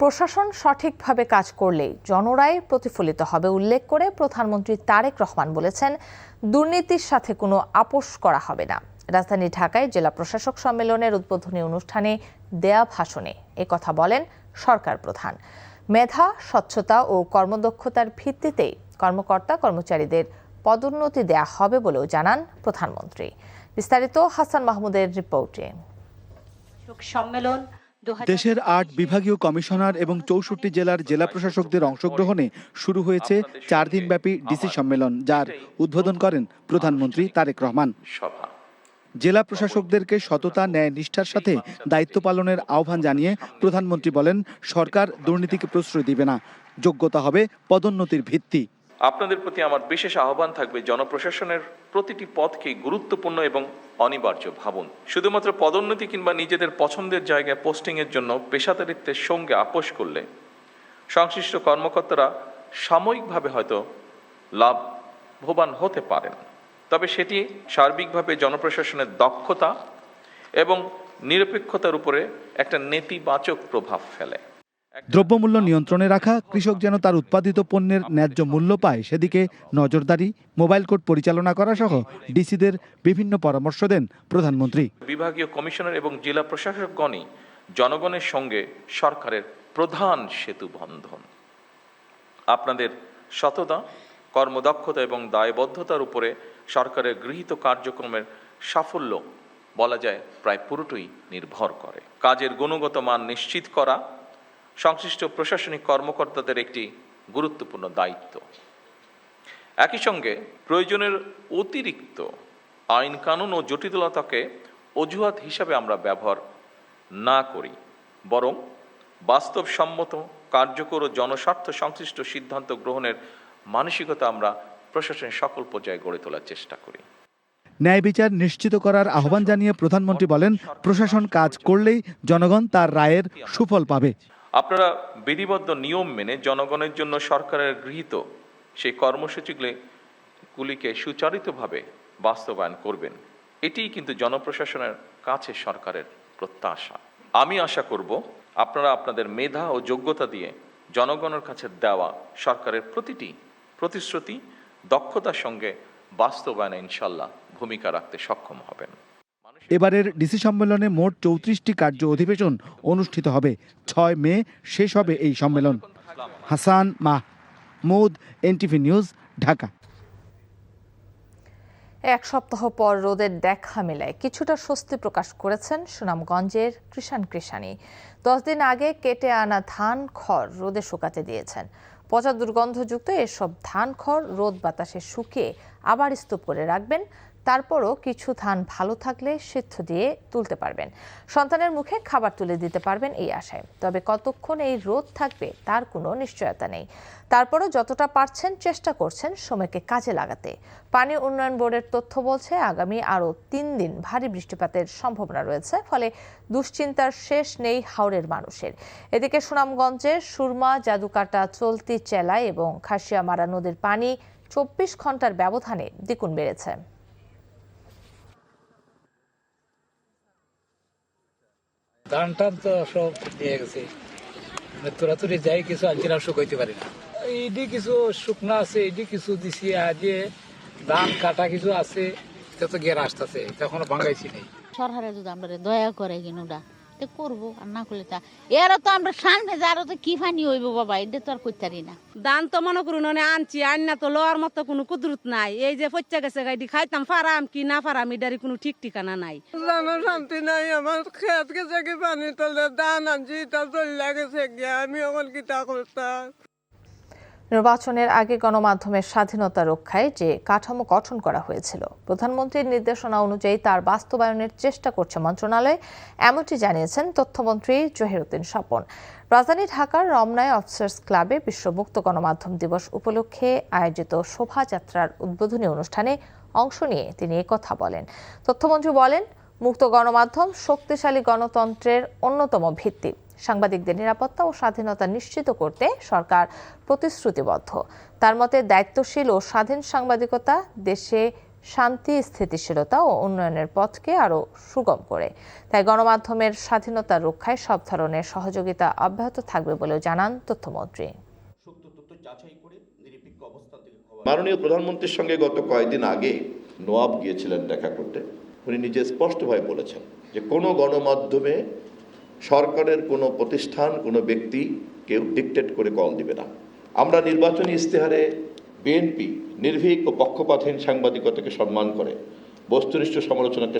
প্রশাসন সঠিকভাবে কাজ করলেই জনরায় প্রতিফলিত হবে উল্লেখ করে প্রধানমন্ত্রী তারেক রহমান বলেছেন, দুর্নীতির সাথে কোনো আপোষ করা হবে না। রাজধানী ঢাকায় জেলা প্রশাসক সম্মেলনের উদ্বোধনী অনুষ্ঠানে দেয়া ভাষণে একথা বলেন সরকার প্রধান। মেধা, স্বচ্ছতা ও কর্মদক্ষতার ভিত্তিতেই কর্মকর্তা কর্মচারীদের পদোন্নতি দেয়া হবে বলেও জানান প্রধানমন্ত্রী। বিস্তারিত হাসান মাহমুদের রিপোর্টে। সম্মেলন দেশের ৮ বিভাগীয় কমিশনার এবং ৬৪ জেলার জেলা প্রশাসকদের অংশগ্রহণে শুরু হয়েছে ৪ দিনব্যাপী ডিসি সম্মেলন, যার উদ্বোধন করেন প্রধানমন্ত্রী তারেক রহমান। জেলা প্রশাসকদেরকে সততা, ন্যায়, নিষ্ঠার সাথে দায়িত্ব পালনের আহ্বান জানিয়ে প্রধানমন্ত্রী বলেন, সরকার দুর্নীতিকে প্রশ্রয় দিবে না, যোগ্যতা হবে পদোন্নতির ভিত্তি। আপনাদের প্রতি আমার বিশেষ আহ্বান থাকবে, জনপ্রশাসনের প্রতিটি পদকে গুরুত্বপূর্ণ এবং অনিবার্য ভাবুন। শুধুমাত্র পদোন্নতি কিংবা নিজেদের পছন্দের জায়গায় পোস্টিংয়ের জন্য পেশাদারিত্বের সঙ্গে আপোষ করলে সংশ্লিষ্ট কর্মকর্তারা সাময়িকভাবে হয়তো লাভবান হতে পারেন, তবে সেটি সার্বিকভাবে জনপ্রশাসনের দক্ষতা এবং নিরপেক্ষতার উপরে একটা নেতিবাচক প্রভাব ফেলে। দ্রব্যমূল্য নিয়ন্ত্রণে রাখা, কৃষক যেন তার উৎপাদিত পণ্যের ন্যায্য মূল্য পায় সেদিকে নজরদারি, মোবাইল কোর্ট পরিচালনা করা সহ ডিসিদের বিভিন্ন পরামর্শ দেন প্রধানমন্ত্রী। বিভাগীয় কমিশনার এবং জেলা প্রশাসকগণই জনগণের সঙ্গে সরকারের প্রধান সেতু বন্ধন। আপনাদের সততা, কর্মদক্ষতা এবং দায়বদ্ধতার উপরে সরকারের গৃহীত কার্যক্রমের সাফল্য বলা যায় প্রায় পুরোটাই নির্ভর করে। কাজের গুণগত মান নিশ্চিত করা সংশ্লিষ্ট প্রশাসনিক কর্মকর্তাদের একটি গুরুত্বপূর্ণ দায়িত্ব। একই সঙ্গে প্রয়োজনের অতিরিক্ত আইন কানুন ও জটিলতাকে অজুহাত হিসাবে আমরা ব্যবহার না করি, বরং বাস্তবসম্মত, কার্যকর ও জনস্বার্থ সংশ্লিষ্ট সিদ্ধান্ত গ্রহণের মানসিকতা আমরা প্রশাসনের সকল পর্যায়ে গড়ে তোলার চেষ্টা করি। ন্যায় বিচার নিশ্চিত করার আহ্বান জানিয়ে প্রধানমন্ত্রী বলেন, প্রশাসন কাজ করলেই জনগণ তার রায়ের সুফল পাবে। আপনারা বিধিবদ্ধ নিয়ম মেনে জনগণের জন্য সরকারের গৃহীত সেই কর্মসূচিগুলিকে সুচারিতভাবে বাস্তবায়ন করবেন। এটিই কিন্তু জনপ্রশাসনের কাছে সরকারের প্রত্যাশা। আমি আশা করব আপনারা আপনাদের মেধা ও যোগ্যতা দিয়ে জনগণের কাছে দেওয়া সরকারের প্রতিটি প্রতিশ্রুতি দক্ষতার সঙ্গে বাস্তবায়নে ইনশাল্লাহ ভূমিকা রাখতে সক্ষম হবেন। এবারের ডিসি সম্মেলনে মোট ৩৪টি কার্য অধিবেশন অনুষ্ঠিত হবে। ৬ মে শেষ হবে এই সম্মেলন। Hasan Mahmud, NTV news, Dhaka. এক সপ্তাহ পর রোদের দেখা মেলায় কিছুটা স্বস্তি প্রকাশ করেছেন সুনামগঞ্জের কৃষাণী। 10 দিন আগে কেটে আনা ধান খড় রোদে শুকাতে দিয়েছেন। পচা দুর্গন্ধযুক্ত এসব ধান খড় রোদ বাতাসে শুকিয়ে আবার স্তূপ করে রাখবেন। তারপরও কিছু ধান ভালো থাকলে সিদ্ধ দিয়ে তুলতে পারবেন, সন্তানের মুখে খাবার তুলে দিতে পারবেন এই আশায়। তবে কতক্ষণ এই রোদ থাকবে তার কোনো নিশ্চয়তা নেই। তারপরও যতটা পারছেন চেষ্টা করছেন সময়কে কাজে লাগাতে। পানি উন্নয়ন বোর্ডের তথ্য বলছে, আগামী আরও 3 দিন ভারী বৃষ্টিপাতের সম্ভাবনা রয়েছে, ফলে দুশ্চিন্তার শেষ নেই হাওরের মানুষের। এদিকে সুনামগঞ্জের সুরমা, জাদুকাটা, চলতি চেলা এবং খাসিয়ামারা নদীর পানি 24 ঘন্টার ব্যবধানে দ্বিগুণ বেড়েছে। ধান টান তো সব দিয়ে গেছে, তোরাতুরি যাই কিছু আনছিলাম শুকাইতে পারি না। এইটি কিছু শুকনা আছে, এইটি কিছু দিছি, আজে ধান কাটা কিছু আছে, এটা তো গের আসতেছে, এখনো ভাঙাইছি নেই। সরকারে যদি আমরা দয়া করে কিনুটা করবো, আর না করলে তা এরা তো আমরা সামনে আরো তো কি ফানি হইব বাবা, এটা তো আর করতে পারি না। দান তো মনে করুন আনছি, আন না তো লওয়ার মতো কোনো কুদরত নাই। এই যে পচা গেছে গাইডি খাইতাম, ফারাম কি না ফারাম এটারই কোনো ঠিক ঠিকানা নাই। জানো শান্তি নাই, আমার খেত গেছে কি পানি তলে দান আনছি, তা চলে গেছে গিয়া, আমি এখন কি তা করতাম। নির্বাচনের আগে গণমাধ্যমের স্বাধীনতা রক্ষায় যে কাঠামো গঠন করা হয়েছিল, প্রধানমন্ত্রীর নির্দেশনা অনুযায়ী তার বাস্তবায়নের চেষ্টা করছে মন্ত্রণালয়, এমনটি জানিয়েছেন তথ্যমন্ত্রী জহিরুদ্দিন স্বপন। রাজধানী ঢাকার রমনায় অফিসার্স ক্লাবে বিশ্ব মুক্ত গণমাধ্যম দিবস উপলক্ষে আয়োজিত শোভাযাত্রার উদ্বোধনী অনুষ্ঠানে অংশ নিয়ে তিনি একথা বলেন। তথ্যমন্ত্রী বলেন, মুক্ত গণমাধ্যম শক্তিশালী গণতন্ত্রের অন্যতম ভিত্তি। সাংবাদিকদের নিরাপত্তা ও স্বাধীনতা নিশ্চিত করতে সরকার প্রতিশ্রুতিবদ্ধ। তার মতে, দায়িত্বশীল ও স্বাধীন সাংবাদিকতা দেশে শান্তি, স্থিতিশীলতা ও উন্নয়নের পথকে আরও সুগম করে। তাই গণমাধ্যমের স্বাধীনতা রক্ষায় সব ধরনের সহযোগিতা অব্যাহত থাকবে বলেও জানান তথ্যমন্ত্রী। মাননীয় প্রধানমন্ত্রীর সঙ্গে গত কয়েকদিন আগে নোয়াব গিয়েছিলেন দেখা করতে। উনি নিজে স্পষ্টভাবে বলেছেন যে কোনো গণমাধ্যমে সরকারের কোনো প্রতিষ্ঠান, কোনো ব্যক্তি কেউ ডিকটেট করে কল দিবে না। আমরা নির্বাচনী ইস্তেহারে বিএনপি নির্ভীক ও পক্ষপাতহীন সাংবাদিকতাকে সম্মান করে, বস্তুনিষ্ঠ সমালোচনাকে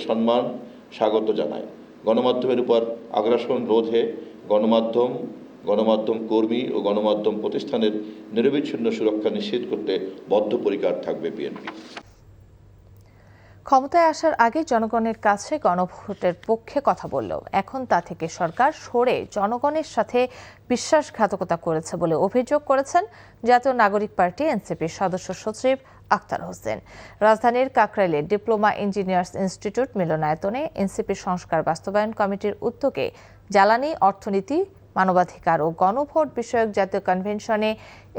স্বাগত জানায়। গণমাধ্যমের উপর আগ্রাসন রোধে গণমাধ্যম কর্মী ও গণমাধ্যম প্রতিষ্ঠানের নিরবিচ্ছিন্ন সুরক্ষা নিশ্চিত করতে বদ্ধপরিকর থাকবে বিএনপি। ক্ষমতায় আসার আগে জনগণের কাছে গণভোটের পক্ষে কথা বললেও এখন তা থেকে সরকার সরে জনগণের সাথে বিশ্বাসঘাতকতা করেছে বলে অভিযোগ করেছেন জাতীয় নাগরিক পার্টি এনসিপির সদস্য সচিব আখতার হোসেন। রাজধানীর কাকরাইলে ডিপ্লোমা ইঞ্জিনিয়ার্স ইনস্টিটিউট মিলনায়তনে এনসিপির সংস্কার বাস্তবায়ন কমিটির উদ্যোগে জ্বালানি, অর্থনীতি, মানবাধিকার ও গণভোট বিষয়ক জাতীয় কনভেনশনে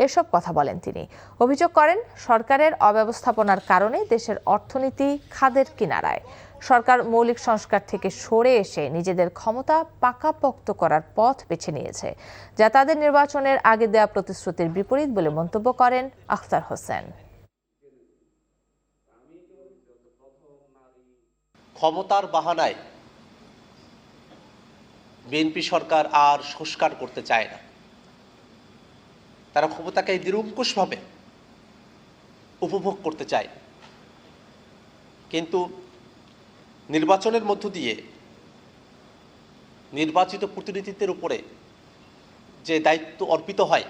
এসব কথা বলেন তিনি। অভিযোগ করেন, সরকারের অব্যবস্থাপনার কারণে দেশের অর্থনীতি খাদের কিনারায়। সরকার মৌলিক সংস্কার থেকে সরে এসে নিজেদের ক্ষমতা পাকাপোক্ত করার পথ বেছে নিয়েছে, যা তাদের নির্বাচনের আগে দেওয়া প্রতিশ্রুতির বিপরীত বলে মন্তব্য করেন আখতার হোসেন। ক্ষমতার বাহানায় বিএনপি সরকার আর সংস্কার করতে চায় না। তারা ক্ষমতাকে নিরঙ্কুশভাবে উপভোগ করতে চায়, কিন্তু নির্বাচনের মধ্য দিয়ে নির্বাচিত প্রতিনিধিত্বের উপরে যে দায়িত্ব অর্পিত হয়,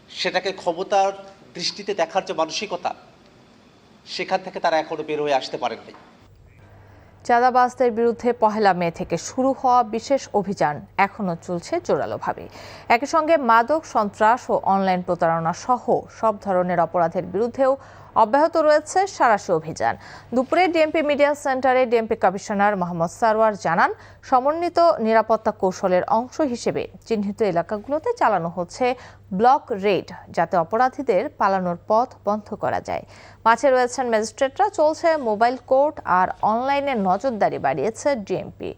সেটাকে ক্ষমতার দৃষ্টিতে দেখার যে মানসিকতা, সেখান থেকে তারা এখনো বের হয়ে আসতে পারেননি। চাঁদাবাজদের বিরুদ্ধে 1 মে থেকে শুরু হওয়া বিশেষ অভিযান এখনও চলছে জোরালোভাবে। একই সঙ্গে মাদক, সন্ত্রাস ও অনলাইন প্রতারণা সহ সব ধরনের অপরাধের বিরুদ্ধেও অব্যাহত রয়েছে সাঁড়াশি অভিযান। দুপুরে ডিএমপি মিডিয়া সেন্টারে ডিএমপি কমিশনার মোহাম্মদ সারওয়ার জানান, সমন্বিত নিরাপত্তা কৌশলের অংশ হিসেবে চিহ্নিত এলাকাগুলোতে চালানো হচ্ছে ব্লক রেড, যাতে অপরাধীদের পালানোর পথ বন্ধ করা যায়। মাঠে রয়েছেন ম্যাজিস্ট্রেটরা, চলছে মোবাইল কোর্ট আর অনলাইনে নজরদারি বাড়িয়েছে ডিএমপি।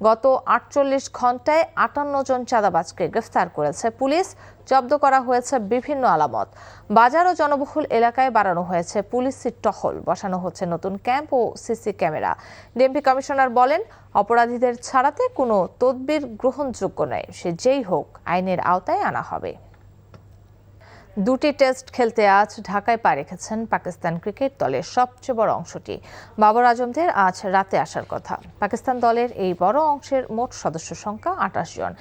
গত 48 ঘন্টায় 58 জন চাঁদাবাজকে গ্রেফতার করেছে পুলিশ। জব্দ করা হয়েছে বিভিন্ন আলামত। বাজার ও জনবহুল এলাকায় বাড়ানো হয়েছে পুলিশের টহল, বসানো হচ্ছে নতুন ক্যাম্প ও সিসি ক্যামেরা। ডিএমপি কমিশনার বলেন, অপরাধীদের ছাড়াতে কোনো তদবির গ্রহণযোগ্য নয়, সে যেই হোক আইনের আওতায় আনা হবে। 2টি টেস্ট খেলতে আজ ঢাকায় পা রেখেছেন পাকিস্তান ক্রিকেট দলের সবচেয়ে বড় অংশটি। বাবর আজমদের আজ রাতে আসার কথা। পাকিস্তান দলের এই বড় অংশের মোট সদস্য সংখ্যা 28 জন।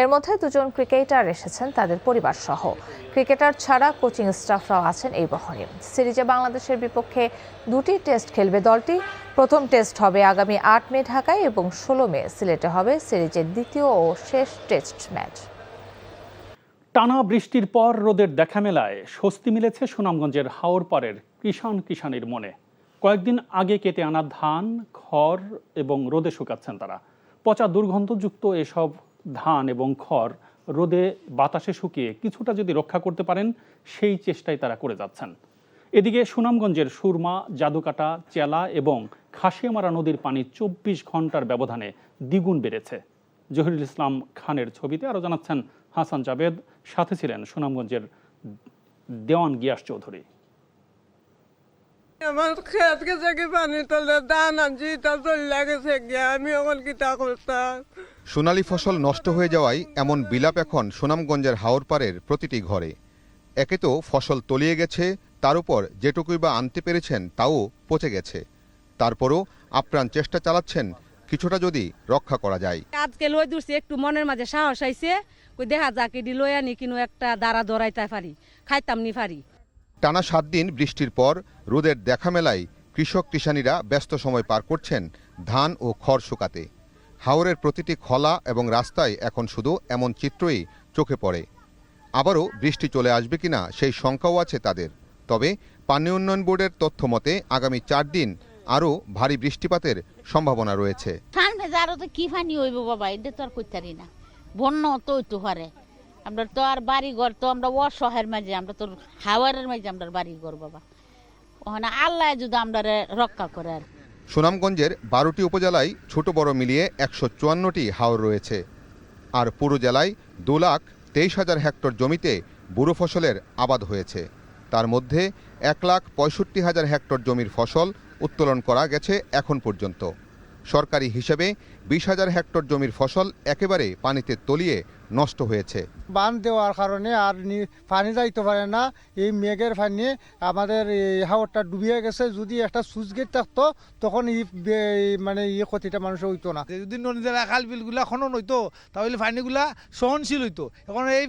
এর মধ্যে 2 জন ক্রিকেটার এসেছেন তাদের পরিবার সহ। ক্রিকেটার ছাড়া কোচিং স্টাফরাও আছেন এই বহরে। সিরিজে বাংলাদেশের বিপক্ষে 2টি টেস্ট খেলবে দলটি। প্রথম টেস্ট হবে আগামী 8 মে ঢাকায় এবং 16 মে সিলেটে হবে সিরিজের দ্বিতীয় ও শেষ টেস্ট ম্যাচ। টানা বৃষ্টির পর রোদের দেখা মেলায় স্বস্তি মিলেছে সুনামগঞ্জের হাওরপাড়ের কিষাণীর মনে। কয়েকদিন আগে কেটে আনা ধান, খড় এবং রোদে শুকাচ্ছেন তারা। পচা দুর্গন্ধযুক্ত এসব ধান এবং খড় রোদে বাতাসে শুকিয়ে কিছুটা যদি রক্ষা করতে পারেন, সেই চেষ্টাই তারা করে যাচ্ছেন। এদিকে সুনামগঞ্জের সুরমা, জাদুকাটা, চেলা এবং খাসিয়ামারা নদীর পানি 24 ঘন্টার ব্যবধানে দ্বিগুণ বেড়েছে। জহিরুল ইসলাম খানের ছবিতে আরও জানাচ্ছেন হাসান জাবেদ, সাথে ছিলেন সুনামগঞ্জের দেওয়ান গিয়াস চৌধুরী। আমার খেত গেছে কি পানি তলে ধান আনছি তা চলে গেছে গিয়া, আমি এখন কি তা করতাম। সোনালী ফসল নষ্ট হয়ে যাওয়ায় এমন বিলাপ এখন সুনামগঞ্জের হাওরপাড়ের প্রতিটি ঘরে। একে তো ফসল তলিয়ে গেছে, তার উপর যেটুকুই বা আনতে পেরেছেন তাও পচে গেছে। তারপরও আপ্রাণ চেষ্টা চালাচ্ছেন কিছুটা যদি রক্ষা করা যায়। আজকে লই দূরছি, একটু মনের মাঝে সাহস আইছে, কই দেখা যাক এডি লই আনি কিনো একটা দাঁড়া ধরাইতে পারি, খাইতাম নি পারি। টানা 7 দিন বৃষ্টির পর রোদের দেখা মেলায় কৃষাণীরা ব্যস্ত সময় পার করছেন ধান ও খড় শুকাতে। হাওরের প্রতিটি খলা এবং রাস্তায় এখন শুধু এমন চিত্রই চোখে পড়ে। আবারও বৃষ্টি চলে আসবে কিনা সেই শঙ্কাও আছে তাদের। তবে পানি উন্নয়ন বোর্ডের তথ্য মতে আগামী 4 দিন আরও ভারী বৃষ্টিপাতের সম্ভাবনা রয়েছে। সামনে আরো তো কি পানি হইব বাবা, এটা তো আর করতারি না। বন্যা তো হইতে পারে। আমরা তো আর বাড়ি ঘর তো আমরা অসহায়ের মাঝে, আমরা তো হাওয়ারের মাঝে আমরা বাড়ি ঘর বাবা। ওখানে আল্লাহ যদি আমরা রক্ষা করে আর সুনামগঞ্জের 12টি উপজেলায় ছোট বড় মিলিয়ে 154টি হাওর রয়েছে আর পুরো জেলায় 2,23,000 হেক্টর জমিতে বুড়ো ফসলের আবাদ হয়েছে। তার মধ্যে 1,65,000 হেক্টর জমির ফসল উত্তোলন করা গেছে এখন পর্যন্ত। সরকারি হিসেবে 20,000 হেক্টর জমির ফসল একেবারে পানিতে তলিয়ে নষ্ট হয়েছে। বাঁধ দেওয়ার কারণে আর পানি যাইতে পারে না, এই মেঘের পানি আমাদের এই হাওরটা ডুবিয়ে গেছে। যদি একটা সুইচ গেট থাকতো তখন মানে ক্ষতিটা মানুষের হইতো না। যদি নদীর খাল বিলগুলা খনন হইতো তাহলে পানিগুলা সহনশীল হইতো। এখন এই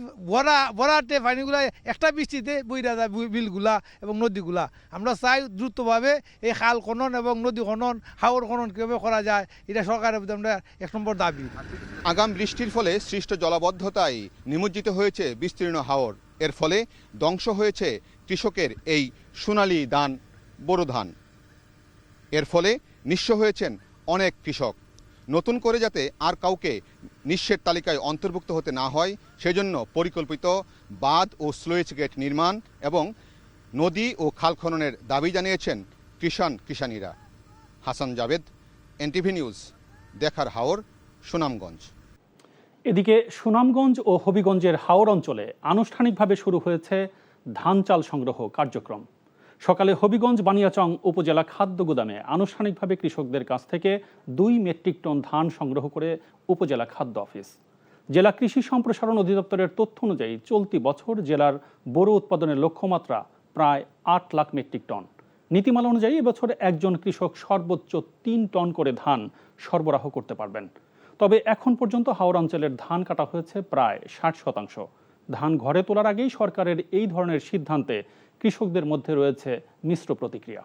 ভরাটে পানিগুলা একটা বৃষ্টিতে বইরা যায় বিলগুলা এবং নদীগুলা। আমরা চাই দ্রুতভাবে এই খাল খনন এবং নদী খনন, হাওর খনন কীভাবে করা যায়, এটা সরকারের প্রতি আমরা 1 নম্বর দাবি। আগাম বৃষ্টির ফলে সৃষ্ট জলাবদ্ধতায় নিমজ্জিত হয়েছে বিস্তীর্ণ হাওর। এর ফলে ধ্বংস হয়েছে কৃষকের এই সোনালী ধান, বোরো ধান। এর ফলে নিঃস্ব হয়েছেন অনেক কৃষক। নতুন করে যাতে আর কাউকে নিঃস্বের তালিকায় অন্তর্ভুক্ত হতে না হয় সেজন্য পরিকল্পিত বাঁধ ও স্লুইস গেট নির্মাণ এবং নদী ও খাল খননের দাবি জানিয়েছেন কৃষানীরা। হাসান জাভেদ, এনটিভি নিউজ, দেখার হাওর, সুনামগঞ্জ। এদিকে সুনামগঞ্জ ও হবিগঞ্জের হাওর অঞ্চলে আনুষ্ঠানিকভাবে শুরু হয়েছে ধান চাল সংগ্রহ কার্যক্রম। সকালে হবিগঞ্জ বানিয়াচং উপজেলা খাদ্য গুদামে আনুষ্ঠানিকভাবে কৃষকদের কাছ থেকে 2 মেট্রিক টন ধান সংগ্রহ করে উপজেলা খাদ্য অফিস। জেলা কৃষি সম্প্রসারণ অধিদপ্তরের তথ্য অনুযায়ী চলতি বছর জেলার বোরো উৎপাদনের লক্ষ্যমাত্রা প্রায় 8 লাখ মেট্রিক টন। নীতিমালা অনুযায়ী এবছর একজন কৃষক সর্বোচ্চ 3 টন করে ধান সরবরাহ করতে পারবেন। তবে এখন পর্যন্ত হাওর অঞ্চলের ধান কাটা হয়েছে প্রায় 60%। ধান ঘরে তোলার আগেই সরকারের এই ধরনের সিদ্ধান্তে কৃষকদের মধ্যে রয়েছে মিশ্র প্রতিক্রিয়া।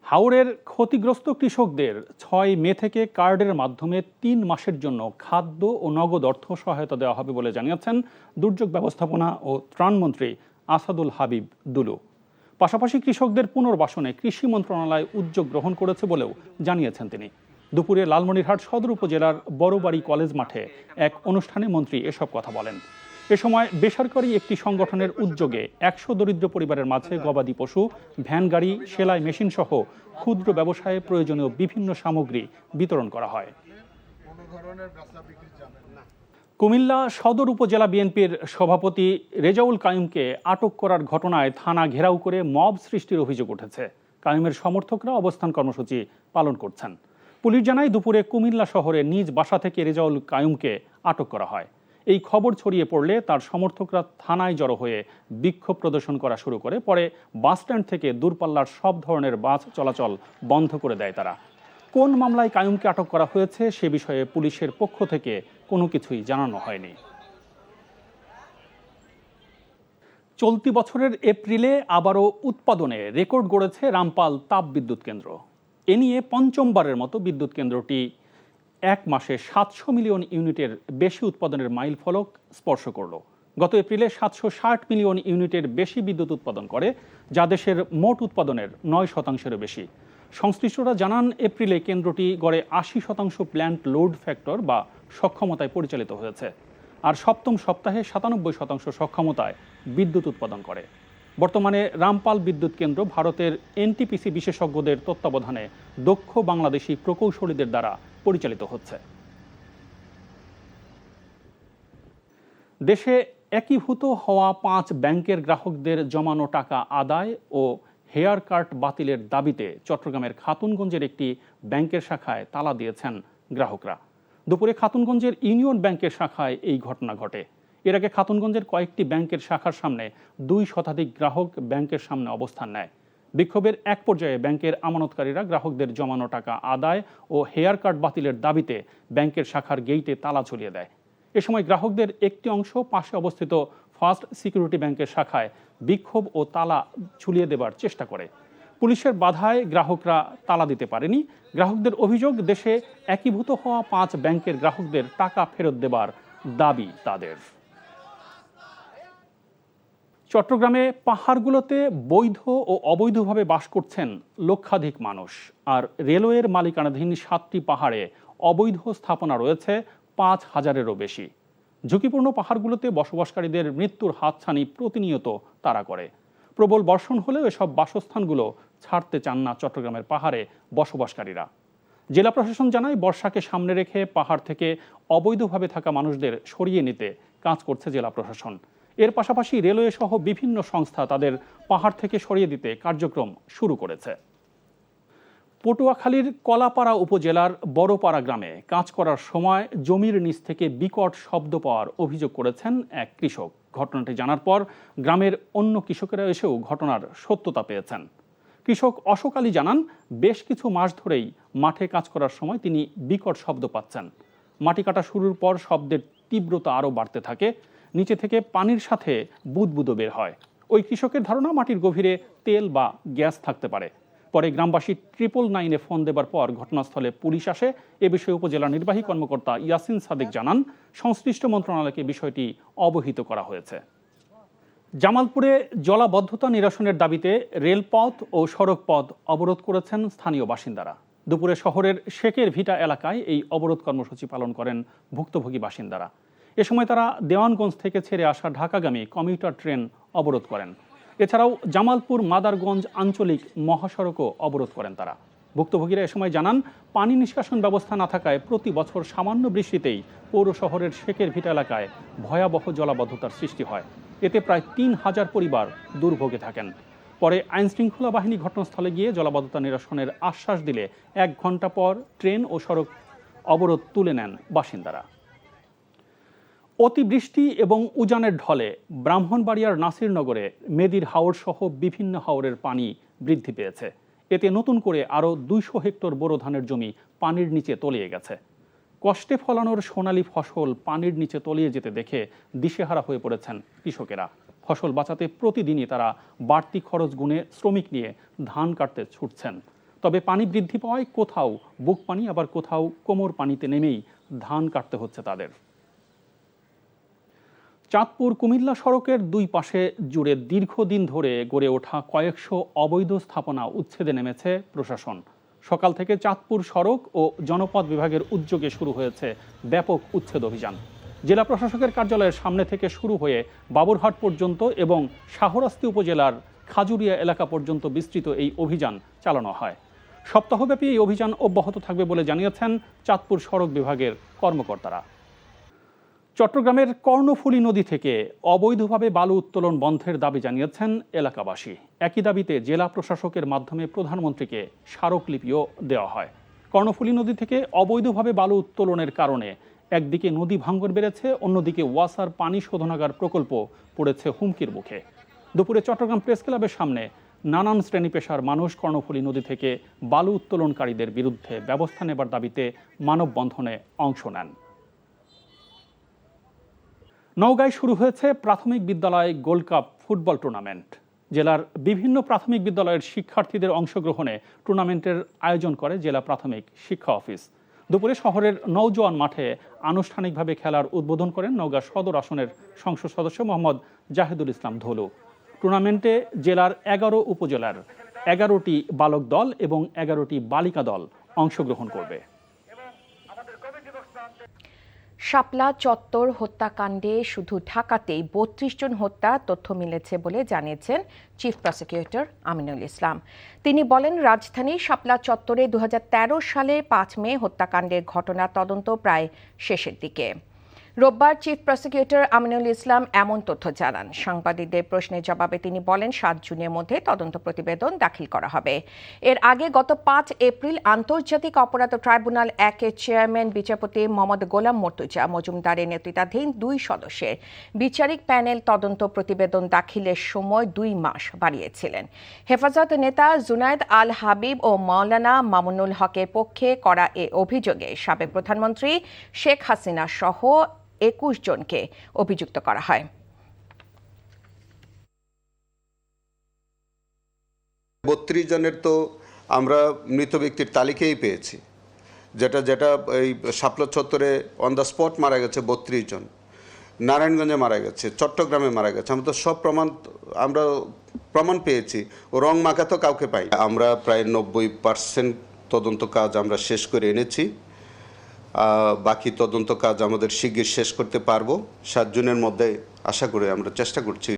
হাওরের ক্ষতিগ্রস্ত কৃষকদের 6 মে থেকে কার্ডের মাধ্যমে 3 মাসের জন্য খাদ্য ও নগদ অর্থ সহায়তা দেওয়া হবে বলে জানিয়েছেন দুর্যোগ ব্যবস্থাপনা ও ত্রাণমন্ত্রী আসাদুল হাবিব দুলু। পাশাপাশি কৃষকদের পুনর্বাসনে কৃষি মন্ত্রণালয় উদ্যোগ গ্রহণ করেছে বলেও জানিয়েছেন তিনি। দুপুরে লালমনিরহাট সদর উপজেলার বড়বাড়ি কলেজ মাঠে এক অনুষ্ঠানে মন্ত্রী এসব কথা বলেন। এ সময় বেসরকারি একটি সংগঠনের উদ্যোগে 100 দরিদ্র পরিবারের মাঝে গবাদি পশু, ভ্যান গাড়ি, সেলাই মেশিন সহ ক্ষুদ্র ব্যবসায়ে প্রয়োজনীয় বিভিন্ন সামগ্রী বিতরণ করা হয়। কুমিল্লা সদর উপজেলা বিএনপির সভাপতি রেজাউল কাইয়ুমকে আটক করার ঘটনায় থানা ঘেরাও করে মব সৃষ্টির অভিযোগ উঠেছে। কাইয়ুমের সমর্থকরা অবস্থান কর্মসূচি পালন করছেন। পুলিশ জানায় দুপুরে কুমিল্লা শহরে নিজ বাসা থেকে রেজাউল কাইয়ুমকে আটক করা হয়। এই খবর ছড়িয়ে পড়লে তার সমর্থকরা থানায় জড়ো হয়ে বিক্ষোভ প্রদর্শন করা শুরু করে। পরে বাসস্ট্যান্ড থেকে দূরপাল্লার সব ধরনের বাস চলাচল বন্ধ করে দেয় তারা। কোন মামলায় কাইয়ুমকে আটক করা হয়েছে সে বিষয়ে পুলিশের পক্ষ থেকে কোনো কিছুই জানানো হয়নি। চলতি বছরের এপ্রিলে আবারও উৎপাদনে রেকর্ড গড়েছে রামপাল তাপ বিদ্যুৎ কেন্দ্র। এ নিয়ে পঞ্চমবারের মতো বিদ্যুৎ কেন্দ্রটি 1 মাসে 700 মিলিয়ন ইউনিটের বেশি উৎপাদনের মাইল ফলক স্পর্শ করল। গত এপ্রিলে 760 মিলিয়ন ইউনিটের বেশি বিদ্যুৎ উৎপাদন করে, যা দেশের মোট উৎপাদনের 9%-এরও বেশি। সংশ্লিষ্টরা জানান, এপ্রিলে কেন্দ্রটি গড়ে 80% প্ল্যান্ট লোড ফ্যাক্টর বা সক্ষমতায় পরিচালিত হয়েছে, আর সপ্তম সপ্তাহে 97% সক্ষমতায় বিদ্যুৎ উৎপাদন করে। বর্তমানে রামপাল বিদ্যুৎ কেন্দ্র ভারতের এনটিপিসি বিশেষজ্ঞদের তত্ত্বাবধানে দক্ষ বাংলাদেশি প্রকৌশলীদের দ্বারা পরিচালিত হচ্ছে। দেশে একীভূত হওয়া 5 ব্যাংকের গ্রাহকদের জমানো টাকা আদায় ও হেয়ার কাট বাতিলের দাবিতে চট্টগ্রামের খাতুনগঞ্জের একটি ব্যাংকের শাখায় তালা দিয়েছেন গ্রাহকরা। দুপুরে খাতুনগঞ্জের ইউনিয়ন ব্যাংকের শাখায় এই ঘটনা ঘটে। এর আগে খাতুনগঞ্জের কয়েকটি ব্যাংকের শাখার সামনে 2 শতাধিক গ্রাহক ব্যাংকের সামনে অবস্থান নেয়। বিক্ষোভের এক পর্যায়ে ব্যাংকের আমানতকারীরা গ্রাহকদের জমানো টাকা আদায় ও হেয়ার কাট বাতিলের দাবিতে ব্যাংকের শাখার গেইটে তালা ঝুলিয়ে দেয়। এ সময় গ্রাহকদের একটি অংশ পাশে অবস্থিত ফার্স্ট সিকিউরিটি ব্যাংকের শাখায় বিক্ষোভ ও তালা ঝুলিয়ে দেবার চেষ্টা করে। পুলিশের বাধায় গ্রাহকরা তালা দিতে পারেনি। গ্রাহকদের অভিযোগ, দেশে একীভূত হওয়া 5 ব্যাংকের গ্রাহকদের টাকা ফেরত দেবার দাবি তাদের। চট্টগ্রামে পাহাড়গুলোতে বৈধ ও অবৈধভাবে বাস করছেন লক্ষাধিক মানুষ, আর রেলওয়ের মালিকানাধীন 7টি পাহাড়ে অবৈধ স্থাপনা রয়েছে 5000-এরও বেশি। ঝুঁকিপূর্ণ পাহাড়গুলোতে বসবাসকারীদের মৃত্যুর হাতছানি প্রতিনিয়ত তাড়া করে। প্রবল বর্ষণ হলেও এসব বাসস্থানগুলো ছাড়তে চান না চট্টগ্রামের পাহাড়ে বসবাসকারীরা। জেলা প্রশাসন জানায়, বর্ষাকে সামনে রেখে পাহাড় থেকে অবৈধভাবে থাকা মানুষদের সরিয়ে নিতে কাজ করছে জেলা প্রশাসন। এর পাশাপাশি রেলওয়ে সহ বিভিন্ন সংস্থা তাদের পাহাড় থেকে সরিয়ে দিতে কার্যক্রম শুরু করেছে। পটুয়াখালীর কলাপাড়া উপজেলার বড়পাড়া গ্রামে কাজ করার সময় জমির নিচ থেকে বিকট শব্দ পাওয়ার অভিযোগ করেছেন এক কৃষক। ঘটনাটি জানার পর গ্রামের অন্য কৃষকেরা এসেও ঘটনার সত্যতা পেয়েছেন। কৃষক অশোক আলী জানান, বেশ কিছু মাস ধরেই মাঠে কাজ করার সময় তিনি বিকট শব্দ পাচ্ছেন। মাটি কাটা শুরুর পর শব্দের তীব্রতা আরও বাড়তে থাকে। নিচে থেকে পানির সাথে বুদবুদও বের হয়। ওই কৃষকের ধারণা, মাটির গভীরে তেল বা গ্যাস থাকতে পারে। পরে গ্রামবাসী 999-এ ফোন দেবার পর ঘটনাস্থলে পুলিশ আসে। এ বিষয়ে উপজেলা নির্বাহী কর্মকর্তা ইয়াসিন সাদেক জানান, সংশ্লিষ্ট মন্ত্রণালয়কে বিষয়টি অবহিত করা হয়েছে। জামালপুরে জলাবদ্ধতা নিরসনের দাবিতে রেলপথ ও সড়ক পথ অবরোধ করেছেন স্থানীয় বাসিন্দারা। দুপুরে শহরের শেখের ভিটা এলাকায় এই অবরোধ কর্মসূচি পালন করেন ভুক্তভোগী বাসিন্দারা। এ সময় তারা দেওয়ানগঞ্জ থেকে ছেড়ে আসা ঢাকাগামী কমিউটার ট্রেন অবরোধ করেন। এছাড়াও জামালপুর মাদারগঞ্জ আঞ্চলিক মহাসড়কও অবরোধ করেন তারা। ভুক্তভোগীরা এ সময় জানান, পানি নিষ্কাশন ব্যবস্থা না থাকায় প্রতি বছর সামান্য বৃষ্টিতেই পৌর শহরের শেখের ভিটা এলাকায় ভয়াবহ জলাবদ্ধতার সৃষ্টি হয়। এতে প্রায় 3000 পরিবার দুর্ভোগে থাকেন। পরে আইনশৃঙ্খলা বাহিনী ঘটনাস্থলে গিয়ে জলাবদ্ধতা নিরসনের আশ্বাস দিলে 1 ঘন্টা পর ট্রেন ও সড়ক অবরোধ তুলে নেন বাসিন্দারা। অতিবৃষ্টি এবং উজানের ঢলে ব্রাহ্মণবাড়িয়ার নাসিরনগরে মেদির হাওর সহ বিভিন্ন হাওরের পানি বৃদ্ধি পেয়েছে। এতে নতুন করে আরও 200 হেক্টর বোরো ধানের জমি পানির নিচে তলিয়ে গেছে। কষ্টে ফলানোর সোনালী ফসল পানির নিচে তলিয়ে যেতে দেখে দিশেহারা হয়ে পড়েছেন কৃষকেরা। ফসল বাঁচাতে প্রতিদিনই তারা বাড়তি খরচ গুনে শ্রমিক নিয়ে ধান কাটতে ছুটছেন। তবে পানি বৃদ্ধি পাওয়ায় কোথাও বুক পানি, আবার কোথাও কোমর পানিতে নেমেই ধান কাটতে হচ্ছে তাদের। চাঁদপুর কুমিল্লা সড়কের 2 পাশে জুড়ে দীর্ঘদিন ধরে গড়ে ওঠা কয়েকশো অবৈধ স্থাপনা উচ্ছেদে নেমেছে প্রশাসন। সকাল থেকে চাঁদপুর সড়ক ও জনপদ বিভাগের উদ্যোগে শুরু হয়েছে ব্যাপক উচ্ছেদ অভিযান। জেলা প্রশাসকের কার্যালয়ের সামনে থেকে শুরু হয়ে বাবুরহাট পর্যন্ত এবং শাহরাস্তি উপজেলার খাজুরিয়া এলাকা পর্যন্ত বিস্তৃত এই অভিযান চালানো হয়। সপ্তাহব্যাপী এই অভিযান অব্যাহত থাকবে বলে জানিয়েছেন চাঁদপুর সড়ক বিভাগের কর্মকর্তারা। চট্টগ্রামের কর্ণফুলী নদী থেকে অবৈধভাবে বালু উত্তোলন বন্ধের দাবি জানিয়েছেন এলাকাবাসী। একই দাবিতে জেলা প্রশাসকের মাধ্যমে প্রধানমন্ত্রীকে স্মারকলিপিও দেওয়া হয়। কর্ণফুলী নদী থেকে অবৈধভাবে বালু উত্তোলনের কারণে একদিকে নদী ভাঙন বেড়েছে, অন্যদিকে ওয়াসার পানি শোধনাগার প্রকল্প পড়েছে হুমকির মুখে। দুপুরে চট্টগ্রাম প্রেস ক্লাবের সামনে নানান শ্রেণী পেশার মানুষ কর্ণফুলী নদী থেকে বালু উত্তোলনকারীদের বিরুদ্ধে ব্যবস্থা নেবার দাবিতে মানববন্ধনে অংশ নেন। নওগাঁয় শুরু হয়েছে প্রাথমিক বিদ্যালয় গোল্ড কাপ ফুটবল টুর্নামেন্ট। জেলার বিভিন্ন প্রাথমিক বিদ্যালয়ের শিক্ষার্থীদের অংশগ্রহণে টুর্নামেন্টের আয়োজন করে জেলা প্রাথমিক শিক্ষা অফিস। দুপুরে শহরের নওজোয়ান মাঠে আনুষ্ঠানিকভাবে খেলার উদ্বোধন করেন নওগাঁ সদর আসনের সংসদ সদস্য মোহাম্মদ জাহিদুল ইসলাম ধলু। টুর্নামেন্টে জেলার 11 উপজেলার 11টি বালক দল এবং 11টি বালিকা দল অংশগ্রহণ করবে। শাপলা চত্বর হত্যাকাণ্ডে শুধু ঢাকাতেই 32 জন হত্যার তথ্য মিলেছে বলে জানিয়েছেন চিফ প্রসিকিউটর আমিনুল ইসলাম। তিনি বলেন, রাজধানীর শাপলা চত্বরে 2013 সালে 5 মে হত্যাকাণ্ডের ঘটনা তদন্ত প্রায় শেষের দিকে। রোববার চিফ প্রসিকিউটর আমিনুল ইসলাম এমন তথ্য জানান। সাংবাদিকদের প্রশ্নের জবাবে তিনি বলেন, 7 জুনের মধ্যে তদন্ত প্রতিবেদন দাখিল করা হবে। এর আগে গত 5 এপ্রিল আন্তর্জাতিক অপরাধ ট্রাইব্যুনাল 1-এর চেয়ারম্যান বিচারপতি মোহাম্মদ গোলাম মর্তুজা মজুমদারের নেতৃত্বাধীন 2 সদস্যের বিচারিক প্যানেল তদন্ত প্রতিবেদন দাখিলের সময় 2 মাস বাড়িয়েছিলেন। হেফাজত নেতা জুনায়েদ আল হাবিব ও মাওলানা মামুনুল হকের পক্ষে করা এ অভিযোগে সাবেক প্রধানমন্ত্রী শেখ হাসিনা সহ 21 জনকে অভিযুক্ত করা হয়। 32 জনের তো আমরা মৃত ব্যক্তির তালিকাই পেয়েছি, যেটা এই শাপলা চত্বরে অন দ্য স্পট মারা গেছে 32 জন, নারায়ণগঞ্জে মারা গেছে, চট্টগ্রামে মারা গেছে। আমরা তো সব প্রমাণ পেয়েছি, রং মাখা তো কাউকে পাই। আমরা প্রায় 90% তদন্ত কাজ আমরা শেষ করে এনেছি। বাকি তদন্ত কাজ আমাদের শিগগির শেষ করতে পারবো। 7 জুনের মধ্যে আশা করি আমরা চেষ্টা করছি।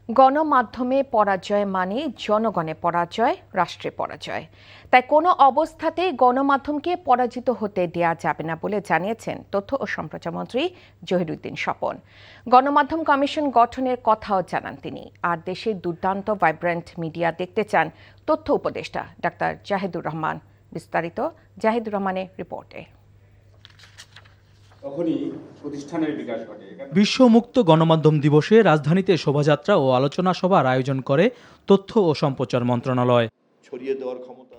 গণমাধ্যমে পরাজয় মানে জনগণের পরাজয়, রাষ্ট্রের পরাজয়। তাই কোনো অবস্থাতেই গণমাধ্যমকে পরাজিত হতে দেয়া যাবে না বলে জানিয়েছেন তথ্য ও সম্প্রচার মন্ত্রী জহিরুদ্দিন স্বপন। গণমাধ্যম কমিশন গঠনের কথাও জানান তিনি। আর দেশের দুর্দান্ত ভাইব্রেন্ট মিডিয়া দেখতে চান তথ্য উপদেষ্টা ডাক্তার জাহিদুর রহমান। বিস্তারিত জাহিদুর রহমানের রিপোর্টে। বিশ্ব মুক্ত গণমাধ্যম দিবসে রাজধানীতে শোভাযাত্রা ও আলোচনা সভার আয়োজন করে তথ্য ও সম্প্রচার মন্ত্রণালয়।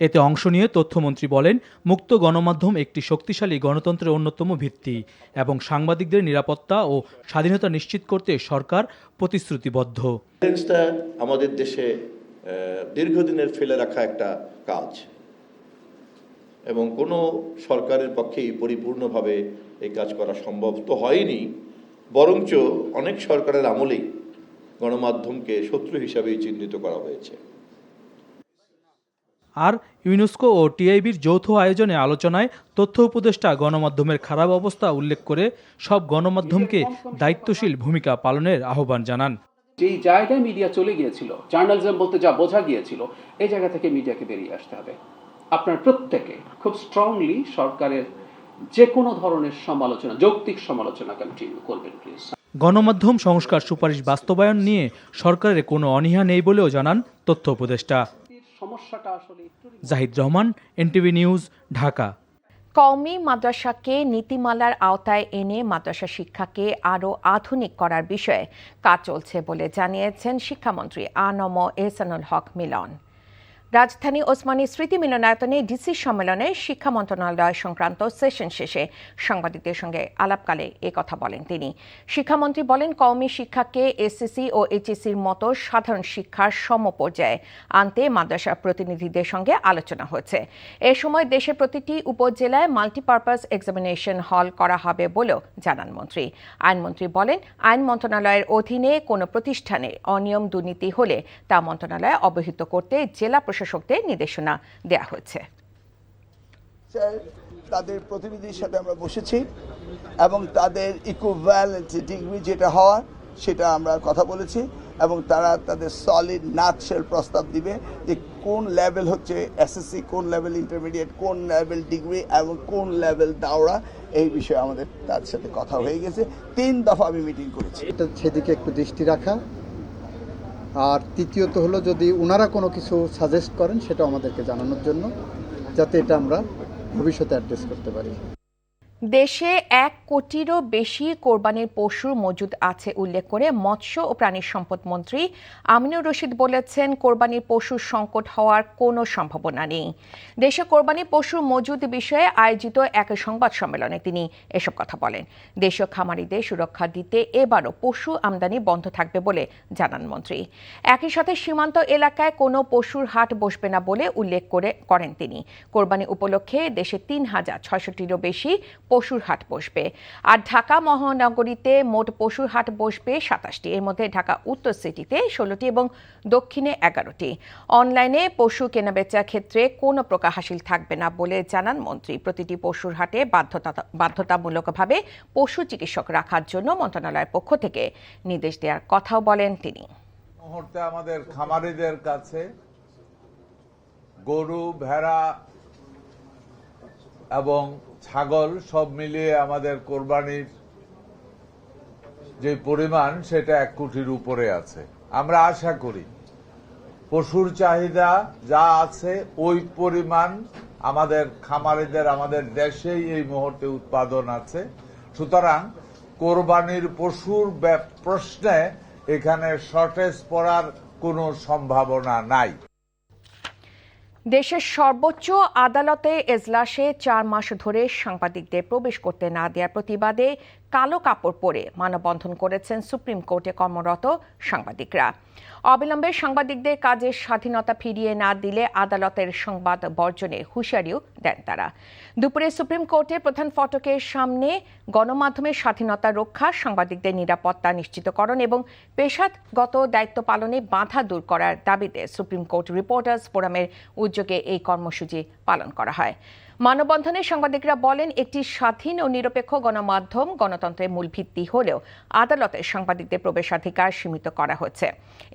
এতে অংশ নিয়ে তথ্যমন্ত্রী বলেন, মুক্ত গণমাধ্যম একটি শক্তিশালী গণতন্ত্রের অন্যতম ভিত্তি এবং সাংবাদিকদের নিরাপত্তা ও স্বাধীনতা নিশ্চিত করতে সরকার প্রতিশ্রুতিবদ্ধ। আমাদের দেশে দীর্ঘদিনের ফেলে রাখা একটা কাজ এবং কোনো সরকারের পক্ষেই পরিপূর্ণভাবে এই কাজ করা সম্ভব তো হয়নি, বরঞ্চ অনেক সরকারের আমলেই গণমাধ্যমকে শত্রু হিসাবেই চিহ্নিত করা হয়েছে। আর ইউনেস্কো ও টিআইবির যৌথ আয়োজনে আলোচনায় তথ্য উপদেষ্টা গণমাধ্যমের খারাপ অবস্থা উল্লেখ করে সব গণমাধ্যমকে দায়িত্বশীল ভূমিকা পালনের আহ্বান জানান। যেই জায়গায় মিডিয়া চলে গিয়েছিল, জার্নালিজম বলতে যা বোঝা গিয়েছিল, এই জায়গা থেকে মিডিয়াকে বেরিয়ে আসতে হবে। আপনার প্রত্যেকে খুব স্ট্রংলি সরকারের যে কোনো ধরনের সমালোচনা, যৌক্তিক সমালোচনা কন্টিনিউ করবেন প্লিজ। গণমাধ্যম সংস্কার সুপারিশ বাস্তবায়ন নিয়ে সরকারের কোনো অনীহা নেই বলেও জানান তথ্য উপদেষ্টা। Zahid Rahman, NTV news, Dhaka. কওমি মাদ্রাসাকে নীতিমালার আওতায় এনে মাদ্রাসা শিক্ষাকে আরও আধুনিক করার বিষয়ে কাজ চলছে বলে জানিয়েছেন শিক্ষামন্ত্রী আ.ন.ম এহসানুল হক মিলন। রাজধানী ওসমানী স্মৃতি মিলনায়তনে ডিসি সম্মেলনে শিক্ষা মন্ত্রণালয় সংক্রান্ত সেশন শেষে সাংবাদিকদের সঙ্গে আলাপকালে কথা বলেন তিনি। শিক্ষামন্ত্রী বলেন, কওমি শিক্ষাকে এসএসসি ও এইচএসসির মতো সাধারণ শিক্ষার সমপর্যায়ে আনতে মাদ্রাসা প্রতিনিধিদের সঙ্গে আলোচনা হয়েছে। এ সময় দেশের প্রতিটি উপজেলায় মাল্টিপারপাস এক্সামিনেশন হল করা হবে বলেও জানান মন্ত্রী। আইনমন্ত্রী বলেন, আইন মন্ত্রণালয়ের অধীনে কোনো প্রতিষ্ঠানে অনিয়ম দুর্নীতি হলে তা মন্ত্রণালয়ে অবহিত করতে জেলা প্রশাসকদের নির্দেশনা দেওয়া হয়েছে। তাদের প্রতিনিধির সাথে আমরা বসেছি এবং তাদের ইকুইভ্যালেন্ট ডিগ্রি যেটা হওয়ার সেটা আমরা কথা বলেছি এবং তারা তাদের সলিড নাটশেল প্রস্তাব দিবে যে কোন লেভেল হচ্ছে এসএসসি, কোন লেভেল ইন্টারমিডিয়েট, কোন লেভেল ডিগ্রি এবং কোন লেভেল দাওরা। এই বিষয়ে আমাদের তার সাথে কথা হয়ে গেছে। 3 দফা আমি মিটিং করেছি। সেদিকে একটু দৃষ্টি রাখা। আর তৃতীয়ত হলো, যদি ওনারা কোনো কিছু সাজেস্ট করেন সেটা আমাদেরকে জানানোর জন্য, যাতে এটা আমরা ভবিষ্যতে অ্যাড্রেস করতে পারি। দেশে 1 কোটিরও বেশি কোরবানির পশু মজুদ আছে উল্লেখ করে মৎস্য ও প্রাণী সম্পদ মন্ত্রী আমিনুর রশিদ বলেছেন, কোরবানির পশুর সংকট হওয়ার কোনো সম্ভাবনা নেই। দেশে কোরবানির পশু মজুদ বিষয়ে আয়োজিত এক সংবাদ সম্মেলনে তিনি এসব কথা বলেন। দেশীয় খামারিদের সুরক্ষা দিতে এবারও পশু আমদানি বন্ধ থাকবে বলে জানান মন্ত্রী। একই সাথে সীমান্ত এলাকায় কোনো পশুর হাট বসবে না বলে উল্লেখ করেন তিনি। কোরবানি উপলক্ষে দেশে 3,066টিরও বেশি পশুর হাট বসবে। আর ঢাকা মহানগরীতে মোট পশুর হাট বসবে 27টি। এর মধ্যে ঢাকা উত্তর সিটিতে 16টি এবং দক্ষিণে 11টি। অনলাইনে পশু কেনাবেচার ক্ষেত্রে কোনো প্রকার হাসিল থাকবে না বলে জানান মন্ত্রী। প্রতিটি পশুর হাটে বাধ্যতামূলকভাবে পশু চিকিৎসক রাখার জন্য মন্ত্রণালয়ের পক্ষ থেকে নির্দেশ দেওয়ার কথাও বলেন তিনি। মুহূর্তে আমাদের খামারিদের কাছে গরু, ভেড়া এবং ছাগল সব মিলিয়ে আমাদের কোরবানির যে পরিমাণ সেটা 1 কোটির উপরে আছে। আমরা আশা করি পশুর চাহিদা যা আছে ওই পরিমাণ আমাদের খামারিদের আমাদের দেশেই এই মুহূর্তে উৎপাদন আছে। সুতরাং কোরবানির পশুর প্রশ্নে এখানে শর্টেজ পড়ার কোনো সম্ভাবনা নাই। দেশের সর্বোচ্চ আদালতে এজলাসে 4 মাস ধরে সাংবাদিকদের প্রবেশ করতে না দেওয়ার প্রতিবাদে কালো কাপড় পরে মানববন্ধন করেছেন সুপ্রিম কোর্টে কর্মরত সাংবাদিকরা। অবিলম্বে সাংবাদিকদের কাজের স্বাধীনতা ফিরিয়ে না দিলে আদালতের সংবাদ বর্জনের হুঁশিয়ারিও দেন তারা। দুপুরে সুপ্রিম কোর্টের প্রধান ফটকের সামনে গণমাধ্যমের স্বাধীনতা রক্ষা, সাংবাদিকদের নিরাপত্তা নিশ্চিতকরণ এবং পেশাগত দায়িত্ব পালনে বাধা দূর করার দাবিতে সুপ্রিম কোর্ট রিপোর্টার্স ফোরামের উদ্যোগে এই কর্মসূচি পালন করা হয়। মানববন্ধনে সাংবাদিকরা বলেন, একটি স্বাধীন ও নিরপেক্ষ গণমাধ্যম গণতন্ত্রের মূল ভিত্তি হলেও আদালতে সাংবাদিকদের প্রবেশাধিকার সীমিত করা হচ্ছে।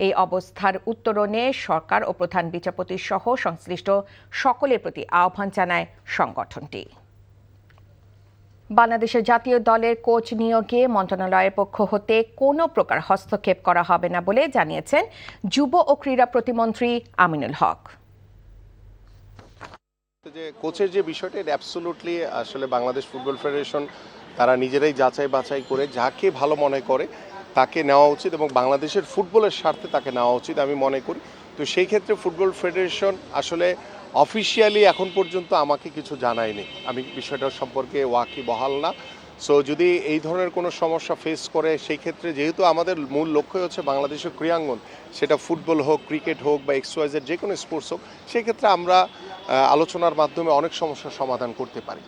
এই অবস্থার উত্তরণে সরকার ও প্রধান বিচারপতি সহ সংশ্লিষ্ট সকলের প্রতি আহ্বান জানায় সংগঠনটি। বাংলাদেশের জাতীয় দলের কোচ নিয়োগে মন্ত্রণালয়ের পক্ষ হতে কোনো প্রকার হস্তক্ষেপ করা হবে না বলে জানিয়েছেন যুব ও ক্রীড়া প্রতিমন্ত্রী আমিনুল হক। যে কোচের যে বিষয়টা, এটা অ্যাবসোলুটলি আসলে বাংলাদেশ ফুটবল ফেডারেশন তারা নিজেরাই যাচাই বাছাই করে যাকে ভালো মনে করে তাকে নেওয়া উচিত এবং বাংলাদেশের ফুটবলের স্বার্থে তাকে নেওয়া উচিত আমি মনে করি। তো সেই ক্ষেত্রে ফুটবল ফেডারেশন আসলে অফিসিয়ালি এখন পর্যন্ত আমাকে কিছু জানায়নি, আমি বিষয়টা সম্পর্কে ওয়াকিবহাল না। সো যদি এই ধরনের কোনো সমস্যা ফেস করে, সেই ক্ষেত্রে যেহেতু আমাদের মূল লক্ষ্য হচ্ছে বাংলাদেশের ক্রীড়াঙ্গন, সেটা ফুটবল হোক, ক্রিকেট হোক বা XYZ যে কোনো স্পোর্টস হোক, সেক্ষেত্রে আমরা আলোচনার মাধ্যমে অনেক সমস্যার সমাধান করতে পারি।